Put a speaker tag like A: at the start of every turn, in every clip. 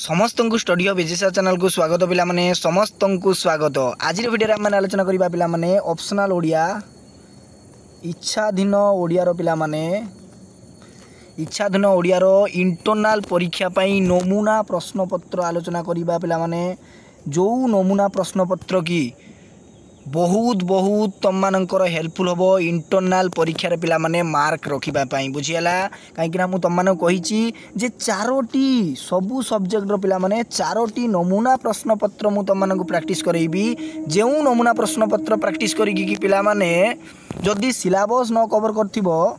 A: समस्त को study of विजेसा channel को स्वागत पिला माने समस्त को स्वागत। आज वीडियो में आलोचना करबा पिला माने ऑप्शनल ओडिया इच्छाधीन ओडिया रो पिला माने इच्छाधीन ओडिया रो इंटरनल परीक्षा पई नमूना प्रश्नपत्र आलोचना करबा पिला माने जो नमूना प्रश्नपत्र की बहुत बहुत तुम मानकर हेल्पफुल हम इंटरनल परीक्षार पिला माने मार्क रखापी बुझीगला कहीं मुझे तुम मानक जे चारोटी सबू सब्जेक्ट पिला माने चारोटी नमूना प्रश्नपत्र मुझे तुम मानक प्रैक्टिस करेबी जो नमूना प्रश्नपत्र प्रैक्टिस करी पिला माने जदि सिलेबस न कवर कर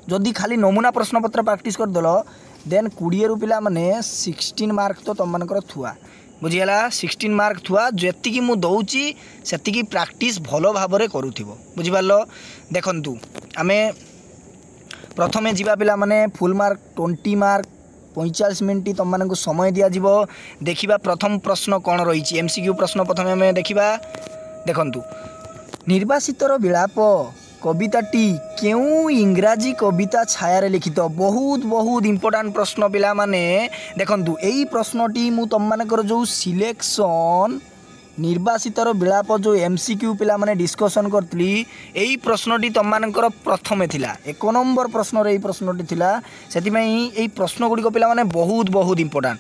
A: जदि खाली नमूना प्रश्नपत्र प्रैक्टिस करदेल देन 20 रु पिला माने 16 मार्क तो तुम मानकर थुआ बुझीगला 16 मार्क थुआ जी मु दौची से प्रैक्टिस भल भाव में करूथिबो बुझिपारल। देखंतु आमे प्रथमे जीवा पिला माने फुल मार्क 20 मार्क 45 मिनट तुम मानक समय दिया जिवो। देखिबा प्रथम प्रश्न कौन रही एमसीक्यू प्रश्न प्रथमे आमे देखिबा। देखंतु निर्वासितर विलाप कविताटी क्यों इंग्राजी कविता छाया लिखित बहुत बहुत इंपोर्टेंट प्रश्न पिला माने देखंतु एई प्रश्नटी मु तुम मानकर जो सिलेक्शन निर्वासितर विलाप जो एमसीक्यू पिला माने डिस्कशन करतली एई प्रश्नटी तुम मानकर प्रथमे थिला 1 नंबर प्रश्न रे एई प्रश्नटी थिला सेति पई एई प्रश्न गुडी को पिला माने बहुत बहुत इंपोर्टेंट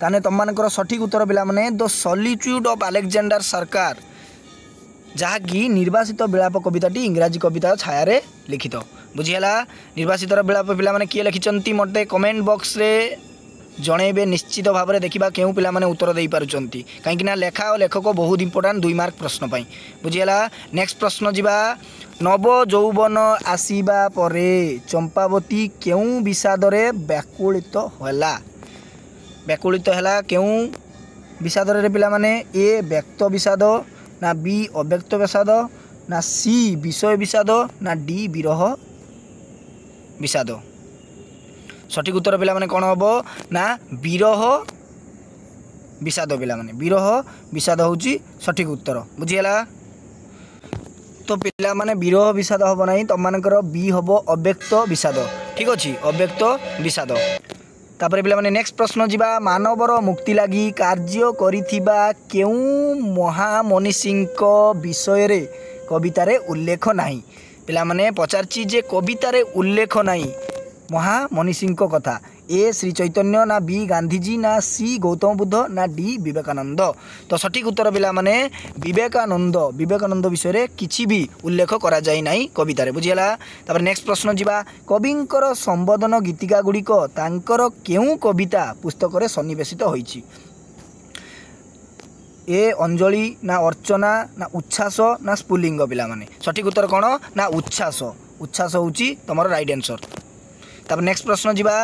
A: ताने तुम मानकर सठिक उत्तर पिला माने द सॉलिट्यूड ऑफ अलेक्जेंडर सरकार जहाँकि निर्वासित विलाप कविताटी इंग्राजी कविता छाया लिखित बुझीगला। निर्वासित विलाप पिला माने किए लिखिचंती मते कमेंट बॉक्स रे जणेबे निश्चित भाव में देखा क्यों पिला माने उत्तर दे पारुचंती कहीं लेखा और लेखक बहुत इंपोर्टेंट 2 मार्क प्रश्न पाई बुझीगला। नेक्स्ट प्रश्न जीवा नव यौवन आसीबा परे चंपावती क्यों विषाद रे व्याकुलित होला क्यों विषाद रे पिला माने ए व्यक्त विषाद ना बी अव्यक्त विषाद ना सी विषय विषाद ना डी विरह विषाद। सठिक उत्तर पिला माने कौन हम ना विरह विषाद पिला माने विरह विषाद होची सठिक उत्तर बुझीगला। तो पिला माने विरह विषाद हम ना तुम मानकर बी हम अव्यक्त विषाद ठीक अच्छे अव्यक्त विषाद। तापर पिला माने नेक्स्ट प्रश्न जीवा मानवर मुक्ति लगी कार्य करिथिबा केउ महामनीषीक विषय रे कवितारे उल्लेख नाही पिला माने पचारची जे कवितारे उल्लेख नाही महामनीषीक कथा ए श्री चैतन्य ना बी गांधीजी ना सी गौतम बुद्ध ना डी विवेकानंद। तो सठिक उत्तर पिला माने विवेकानंद विषय रे किछि भी उल्लेख करा जाय नाही कवितारे बुझियला। तापर नेक्स्ट प्रश्न जीवा कविंकर संबोधन गीतिका गुड़िक तांकर केउ कविता पुस्तक रे सन्निवेशित होईछि ए अंजलि ना अर्चना ना उच्छ्वास ना स्फुलिंग पिला माने सठिक उत्तर कौन ना उच्छ्वास होची तमर राइट आंसर। तापर नेक्स्ट प्रश्न जीवा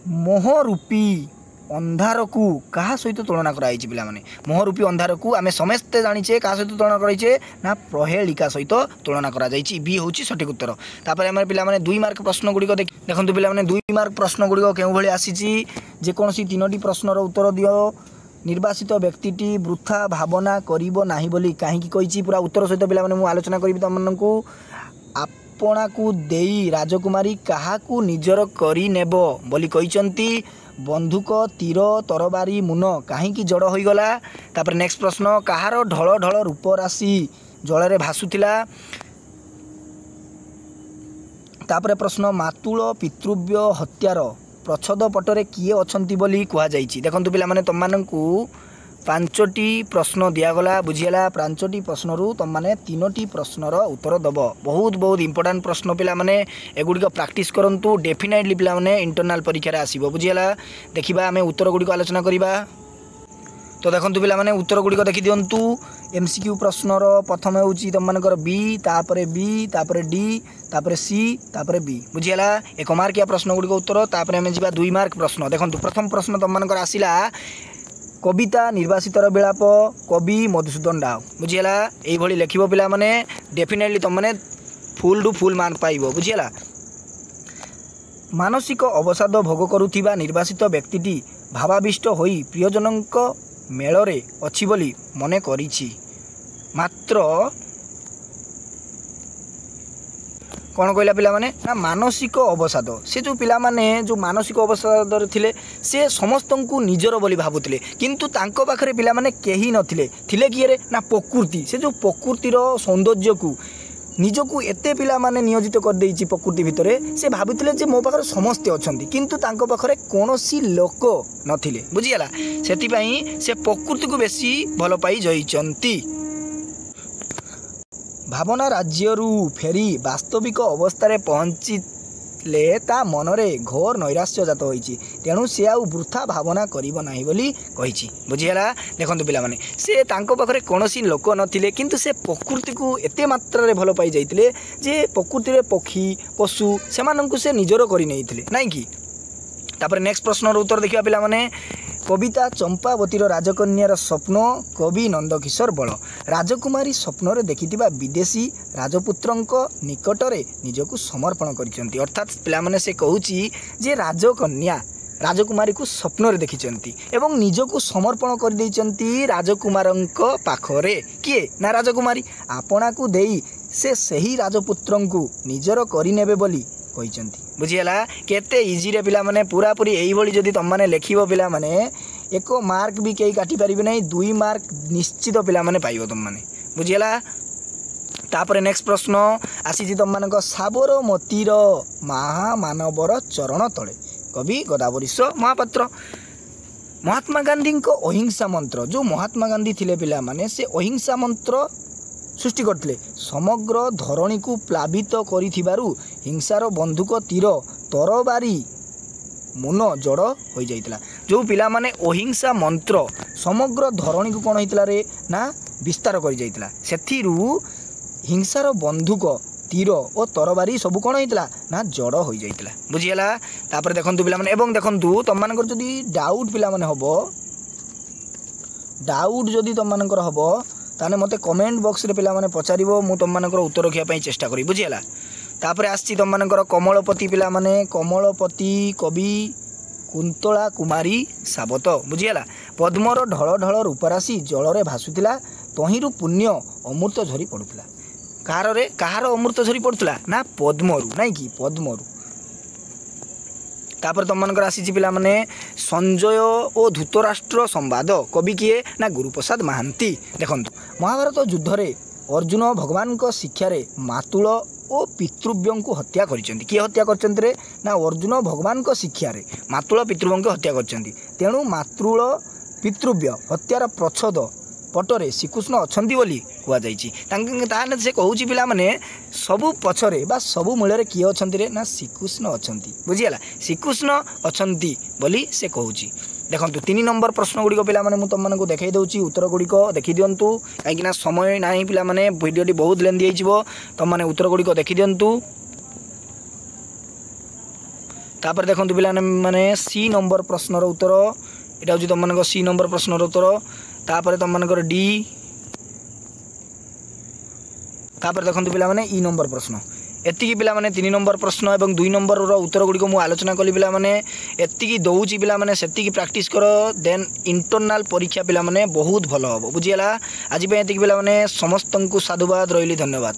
A: मोहरूपी अंधार को क्या सहित तुलना कराई पिला माने मोहरूपी अंधार को आम समस्ते जानीचे क्या सहित तुलना कराइचे ना प्रहेलिका सहित तुलना करा जाइछि बी होची सठिक उत्तर। तापर आम पिला माने 2 मार्क प्रश्न गुड़िक देखंतु पिला माने 2 मार्क प्रश्न गुड़िक केउ भली आसीछि जे कोनसी 3टी प्रश्नर उत्तर दियो निर्वासित व्यक्तिटी वृथा भावना करिबो नाही बोली काहेकि कहिछि पूरा उत्तर सहित पिला माने मु आलोचना करिबि तमनकु आपणा को देई राजकुमारी काहाकू निजर करी नेब बोली कहिचंती बंधुक तीर तरबारी मुन काहीकि जड़ होईगला। तापर नेक्स्ट प्रश्न कहार ढल ढल रूप राशि जल भासुथिला। तापर प्रश्न मातुल पितृव्य हत्यार प्रच्छद पटरे किए अछंती बोली कुहा जाइछि। देखंतु पिला माने तुम मानकू 5टी प्रश्न दिगला बुझीगला 5टी प्रश्न रु तुम माने 3टी प्रश्नर उत्तर दब बहुत बहुत इंपोर्टेंट प्रश्न पिला माने एगुड़िक प्रैक्टिस करंतु डेफिनेटली पिला माने इंटरनल परीक्षा आसीबो बुझीगला। देखिबा आमे उत्तर गुड़िक आलोचना करिबा। तो देखंतु पिला माने उत्तर गुड़िक देखि दियंतु एमसीक्यू प्रश्नर प्रथम होउची तुम मानकर बी तापरे डी तापरे सी तापरे बी बुझीगला। 1 मार्किया प्रश्न गुड़िक उत्तर तापरे आमे जिबा 2 मार्क प्रश्न। देखंतु प्रथम प्रश्न तुम मानकर आसिला कविता निर्वासितर विलाप कवि मधुसूदन राव बुझीगला। एई भली लेखिबो पिला माने डेफिनेटली तुम माने फुल टू फुल मार्क पाइबो बुझीगला। मानसिक अवसाद भोग करुथिबा निर्वासित व्यक्तिटी भावाविष्ट होई प्रियजनक मेଳରେ अछि बोली मने करिछि कौन कहला पिला माने ना मानसिक अवसाद से जो पिला माने जो मानसिक अवसाद थिले से समस्त को निजर बोली भावुले किंतु तांको पाखरे पिला माने केही नथिले थिले किए रे ना प्रकृति से जो प्रकृतिर सौंदर्य को निजको एते पिला माने नियोजित कर देइछि प्रकृति भितरे से भाबुतिले जे मो पाखरे समस्त अछंती किंतु तांको पाखरे कोनोसी लोक नथिले बुझियाला सेति पई से प्रकृति को बेसी भल पाई जइचंती भावना राज्यरू फेरी वास्तविक अवस्था पहुँचले ता मनरे घोर नैराश्य जात होइछि तेणु से आउ वृथा भावना करिब नाही बोली कहिछि बुझियाला देखंतु पिला माने से तांको पाखरे कोनोसी लोक नथिले किंतु से प्रकृति को एते मात्रा रे भल पाई जाइतिले जे प्रकृति रे पक्षी पशु सेमानंकु से निजरो करि नैथिले नाही कि तापर नेक्स्ट प्रश्नर उत्तर देखिया पिला माने कविता चंपावतीर राजकन्यार स्वप्न कवि नंदकिशोर बल राजकुमारी स्वप्न देखिथिबा विदेशी राजपुत्रंक निकटरे निजको समर्पण करिसेंती अर्थात पिला माने से कहूची जे राजकन्या राजकुमारी को स्वप्न देखिचंती एवं निजको समर्पण कर देइचंती राजकुमारंक पाखरे किए ना राजकुमारी आपना को देई से सही राजपुत्रंकु निजर करिनेबे बोली कहिचंती बुझियला केते इजी रे पिला माने पूरा पूरी एई भली जदी तम माने लेखिबो पिला माने एक मार्क भी केई काटी परिबे नै 2 मार्क निश्चित पिला माने पाइबो तम माने बुझियला तापर नेक्स्ट प्रश्न आसी जी तम मानक साबरमतीर महामानवर चरण तळे कवि गोदावरीश महापात्र महात्मा गांधी को अहिंसा मंत्र जो महात्मा गांधी थिले पिला माने से अहिंसा मंत्र सृष्टि करते समग्र धरणी को प्लावित करिथिबारु हिंसार बंधुक तीर तरबारी मुन जड़ हो जाइतला जो पिला माने अहिंसा मंत्र समग्र धरणी को कौन होइतला रे ना विस्तार कर जाइतला सेथिरु हिंसार बंधुक तीर और तरबारी सब कौन होइतला ना जड़ हो जाइतला बुझियला तापर देखंतु पिला माने एवं देखंतु तम मानकर जदी डाउट पिला माने हबो डाउट जदी तम मानकर हबो ताने मते कमेंट बॉक्स रे पिला माने पचारिबो मु तम मानकर उत्तर रखिया पई चेष्टा करी बुझियला तापर आछि तम मानकर कमलपति पिला माने कमलपति कवि कुंतला कुमारी साबत बुझियला पद्मर ढळ ढळ रूपराशि जल रे भासुतिला तहिरु पुण्य अमृत झरी पडुतिला कहार अमृत झरी पडुतिला ना पद्मरु नाइ कि पद्मरु तापर तुम मनकर आसी पिला माने संजय और धृतराष्ट्र संवाद कवि किए ना गुरुप्रसाद महांती देखंतु महाभारत युद्ध रे अर्जुन भगवान को शिक्षा रे मातुल और पितृव्यों को हत्या करिसेंती किए हत्या करचंती रे ना अर्जुन भगवान को शिक्षा रे मातुल पितृव्यों को हत्या करचंती तेणु मातृल पितृव्य हत्यार प्रच्छद पटरे श्रीकृष्ण अछंती बोली कुआ जाइछि ताने से कहूछि पिला माने सबु पछरे बा सबु मूलरे किए अछंती रे ना श्रीकृष्ण अछंती बुझियला श्रीकृष्ण अछंती बोली से कहूछि देखंतु 3 नंबर प्रश्न गुडी को पिला माने मु तम माने को देखाई दउछि उत्तर गुडी को देखि दियंतु काहे कि ना समय नाही पिला माने वीडियोटी बहुत लेंदी आइजिवो तम माने उत्तर गुडी को देखि दियंतु तापर देखंतु पिला माने सी नंबर प्रश्नर उत्तर एटा होछि तम माने को सी नंबर प्रश्नर उत्तर तापर तुम मानकर डी तापर देखंतु पिला माने ई नंबर प्रश्न एतिकी पिला माने 3 नंबर प्रश्न एवं 2 नंबर रो उत्तर गुडी को मु आलोचना कली पिला माने एतिकी दउची पिला माने सेतिकी प्रैक्टिस करो देन इंटरनल परीक्षा पिला माने बहुत भलो हो बुझियला आज पे एतिकी पिला माने समस्त को साधुवाद रहिली धन्यवाद।